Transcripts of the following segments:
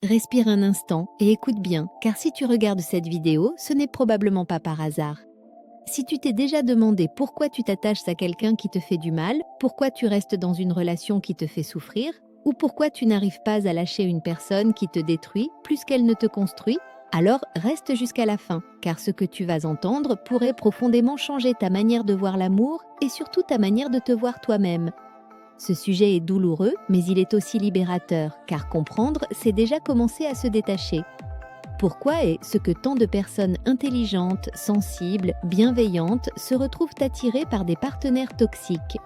Respire un instant et écoute bien, car si tu regardes cette vidéo, ce n'est probablement pas par hasard. Si tu t'es déjà demandé pourquoi tu t'attaches à quelqu'un qui te fait du mal, pourquoi tu restes dans une relation qui te fait souffrir, ou pourquoi tu n'arrives pas à lâcher une personne qui te détruit plus qu'elle ne te construit, alors reste jusqu'à la fin, car ce que tu vas entendre pourrait profondément changer ta manière de voir l'amour et surtout ta manière de te voir toi-même. Ce sujet est douloureux, mais il est aussi libérateur, car comprendre, c'est déjà commencer à se détacher. Pourquoi est-ce que tant de personnes intelligentes, sensibles, bienveillantes se retrouvent attirées par des partenaires toxiques?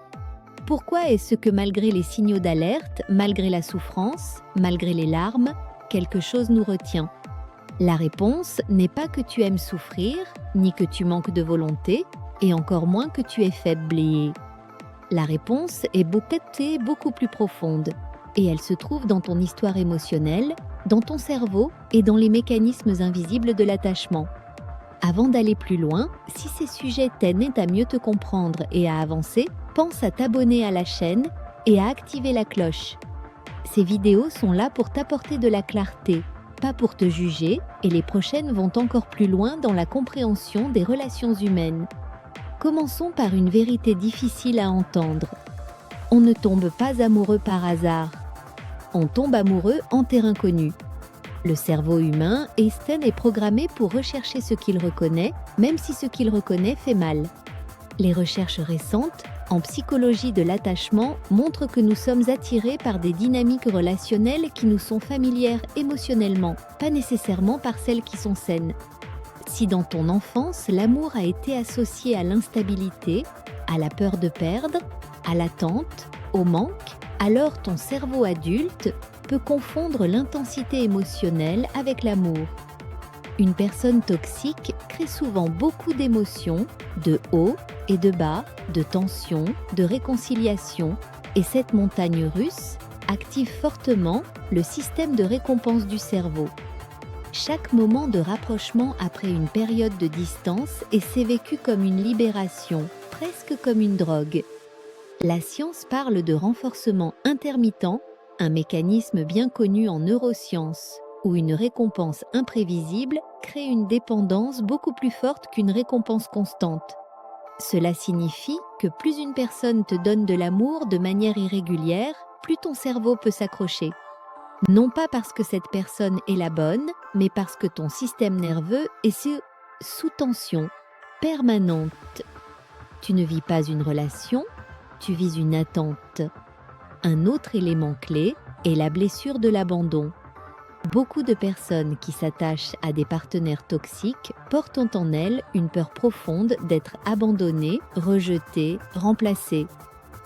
Pourquoi est-ce que malgré les signaux d'alerte, malgré la souffrance, malgré les larmes, quelque chose nous retient? La réponse n'est pas que tu aimes souffrir, ni que tu manques de volonté, et encore moins que tu es faible et... La réponse est peut-être beaucoup plus profonde, et elle se trouve dans ton histoire émotionnelle, dans ton cerveau et dans les mécanismes invisibles de l'attachement. Avant d'aller plus loin, si ces sujets t'aident à mieux te comprendre et à avancer, pense à t'abonner à la chaîne et à activer la cloche. Ces vidéos sont là pour t'apporter de la clarté, pas pour te juger, et les prochaines vont encore plus loin dans la compréhension des relations humaines. Commençons par une vérité difficile à entendre. On ne tombe pas amoureux par hasard. On tombe amoureux en terrain connu. Le cerveau humain est programmé pour rechercher ce qu'il reconnaît, même si ce qu'il reconnaît fait mal. Les recherches récentes, en psychologie de l'attachement, montrent que nous sommes attirés par des dynamiques relationnelles qui nous sont familières émotionnellement, pas nécessairement par celles qui sont saines. Si dans ton enfance, l'amour a été associé à l'instabilité, à la peur de perdre, à l'attente, au manque, alors ton cerveau adulte peut confondre l'intensité émotionnelle avec l'amour. Une personne toxique crée souvent beaucoup d'émotions, de haut et de bas, de tension, de réconciliation, et cette montagne russe active fortement le système de récompense du cerveau. Chaque moment de rapprochement après une période de distance s'est vécu comme une libération, presque comme une drogue. La science parle de renforcement intermittent, un mécanisme bien connu en neurosciences, où une récompense imprévisible crée une dépendance beaucoup plus forte qu'une récompense constante. Cela signifie que plus une personne te donne de l'amour de manière irrégulière, plus ton cerveau peut s'accrocher. Non pas parce que cette personne est la bonne, mais parce que ton système nerveux est sous tension permanente. Tu ne vis pas une relation, tu vis une attente. Un autre élément clé est la blessure de l'abandon. Beaucoup de personnes qui s'attachent à des partenaires toxiques portent en elles une peur profonde d'être abandonnées, rejetées, remplacées.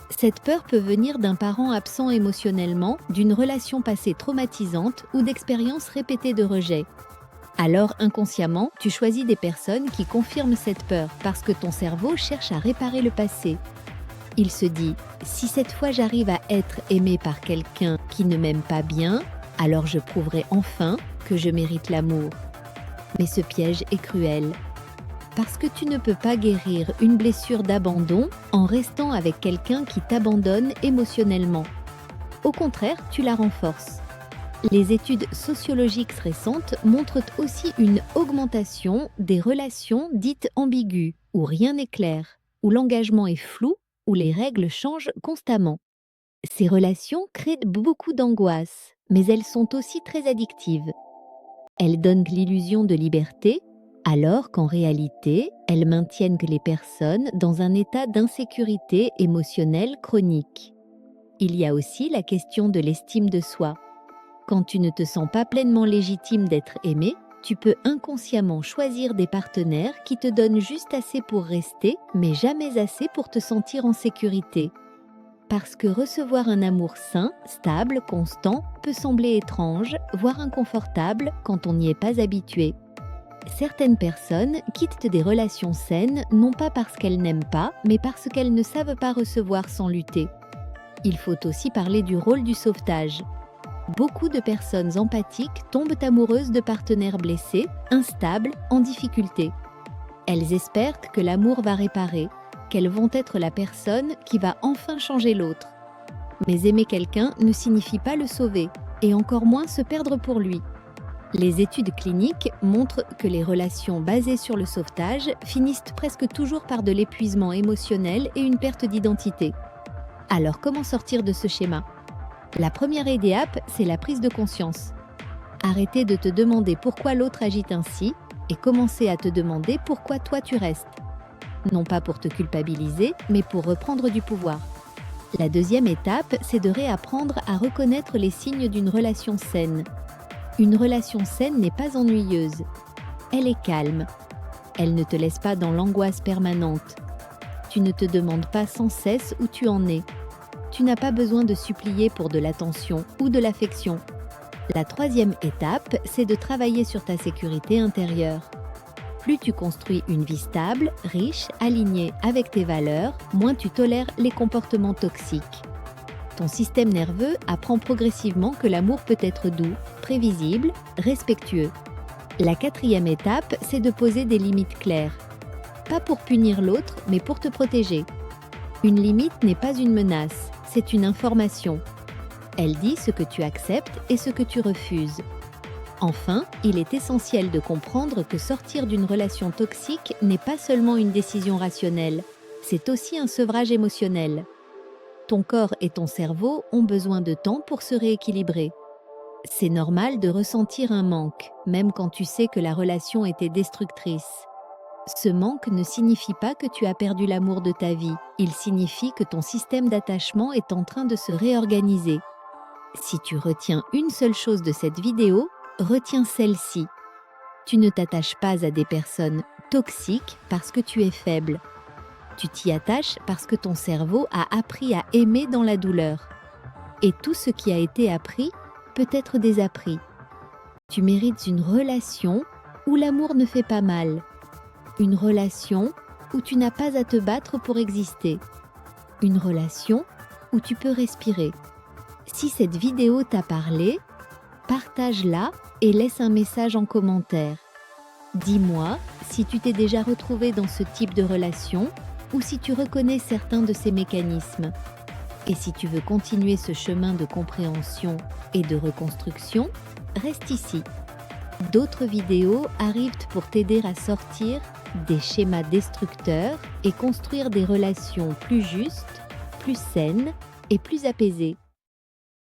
Cette peur peut venir d'un parent absent émotionnellement, d'une relation passée traumatisante ou d'expériences répétées de rejet. Alors inconsciemment, tu choisis des personnes qui confirment cette peur parce que ton cerveau cherche à réparer le passé. Il se dit, si cette fois j'arrive à être aimé par quelqu'un qui ne m'aime pas bien, alors je prouverai enfin que je mérite l'amour. Mais ce piège est cruel. Parce que tu ne peux pas guérir une blessure d'abandon en restant avec quelqu'un qui t'abandonne émotionnellement. Au contraire, tu la renforces. Les études sociologiques récentes montrent aussi une augmentation des relations dites ambiguës, où rien n'est clair, où l'engagement est flou, où les règles changent constamment. Ces relations créent beaucoup d'angoisse, mais elles sont aussi très addictives. Elles donnent l'illusion de liberté, alors qu'en réalité, elles maintiennent les personnes dans un état d'insécurité émotionnelle chronique. Il y a aussi la question de l'estime de soi. Quand tu ne te sens pas pleinement légitime d'être aimé, tu peux inconsciemment choisir des partenaires qui te donnent juste assez pour rester, mais jamais assez pour te sentir en sécurité. Parce que recevoir un amour sain, stable, constant, peut sembler étrange, voire inconfortable quand on n'y est pas habitué. Certaines personnes quittent des relations saines non pas parce qu'elles n'aiment pas, mais parce qu'elles ne savent pas recevoir sans lutter. Il faut aussi parler du rôle du sauvetage. Beaucoup de personnes empathiques tombent amoureuses de partenaires blessés, instables, en difficulté. Elles espèrent que l'amour va réparer, qu'elles vont être la personne qui va enfin changer l'autre. Mais aimer quelqu'un ne signifie pas le sauver. et encore moins se perdre pour lui. Les études cliniques montrent que les relations basées sur le sauvetage finissent presque toujours par de l'épuisement émotionnel et une perte d'identité. Alors comment sortir de ce schéma? La première étape, c'est la prise de conscience. Arrêtez de te demander pourquoi l'autre agit ainsi et commencez à te demander pourquoi toi tu restes. Non pas pour te culpabiliser, mais pour reprendre du pouvoir. La deuxième étape, c'est de réapprendre à reconnaître les signes d'une relation saine. Une relation saine n'est pas ennuyeuse. Elle est calme. Elle ne te laisse pas dans l'angoisse permanente. Tu ne te demandes pas sans cesse où tu en es. Tu n'as pas besoin de supplier pour de l'attention ou de l'affection. La troisième étape, c'est de travailler sur ta sécurité intérieure. Plus tu construis une vie stable, riche, alignée avec tes valeurs, moins tu tolères les comportements toxiques. Ton système nerveux apprend progressivement que l'amour peut être doux, prévisible, respectueux. La quatrième étape, c'est de poser des limites claires. Pas pour punir l'autre, mais pour te protéger. Une limite n'est pas une menace, c'est une information. Elle dit ce que tu acceptes et ce que tu refuses. Enfin, il est essentiel de comprendre que sortir d'une relation toxique n'est pas seulement une décision rationnelle, c'est aussi un sevrage émotionnel. Ton corps et ton cerveau ont besoin de temps pour se rééquilibrer. C'est normal de ressentir un manque, même quand tu sais que la relation était destructrice. Ce manque ne signifie pas que tu as perdu l'amour de ta vie, il signifie que ton système d'attachement est en train de se réorganiser. Si tu retiens une seule chose de cette vidéo, retiens celle-ci. Tu ne t'attaches pas à des personnes toxiques parce que tu es faible. Tu t'y attaches parce que ton cerveau a appris à aimer dans la douleur. Et tout ce qui a été appris peut être désappris. Tu mérites une relation où l'amour ne fait pas mal. Une relation où tu n'as pas à te battre pour exister. Une relation où tu peux respirer. Si cette vidéo t'a parlé, partage-la et laisse un message en commentaire. Dis-moi si tu t'es déjà retrouvé dans ce type de relation ou si tu reconnais certains de ces mécanismes. Et si tu veux continuer ce chemin de compréhension et de reconstruction, reste ici. D'autres vidéos arrivent pour t'aider à sortir des schémas destructeurs et construire des relations plus justes, plus saines et plus apaisées.